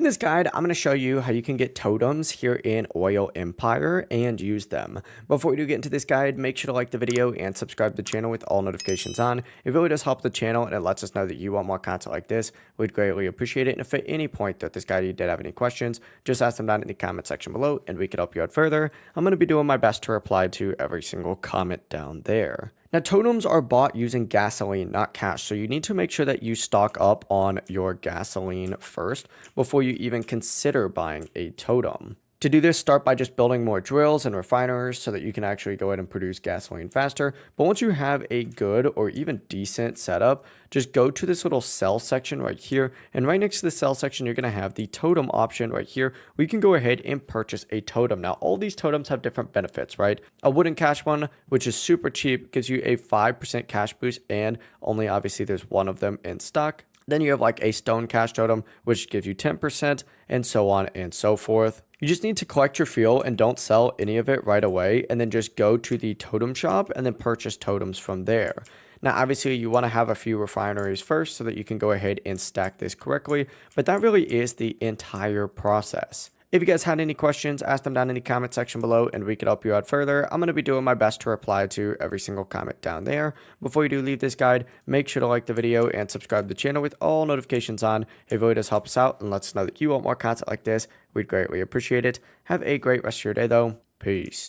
In this guide, I'm going to show you how you can get totems here in Oil Empire and use them. Before we do get into this guide, make sure to like the video and subscribe to the channel with all notifications on. It really does help the channel and it lets us know that you want more content like this. We'd greatly appreciate it. And if at any point throughout this guide you did have any questions, just ask them down in the comment section below and we can help you out further. I'm going to be doing my best to reply to every single comment down there. Now, totems are bought using gasoline, not cash, so you need to make sure that you stock up on your gasoline first before you even consider buying a totem. To do this, start by just building more drills and refiners so that you can actually go ahead and produce gasoline faster. But once you have a good or even decent setup, just go to this little sell section right here. And right next to the sell section, you're going to have the totem option right here, where you can go ahead and purchase a totem. Now, all these totems have different benefits, right? A wooden cash one, which is super cheap, gives you a 5% cash boost, and only obviously there's one of them in stock. Then you have like a stone cash totem, which gives you 10%, and so on and so forth. You just need to collect your fuel and don't sell any of it right away, and then just go to the totem shop and then purchase totems from there. Now, obviously, you want to have a few refineries first so that you can go ahead and stack this correctly, but that really is the entire process. If you guys had any questions, ask them down in the comment section below and we could help you out further. I'm going to be doing my best to reply to every single comment down there. Before you do leave this guide, make sure to like the video and subscribe to the channel with all notifications on. It really does help us out and lets us know that you want more content like this. We'd greatly appreciate it. Have a great rest of your day though. Peace.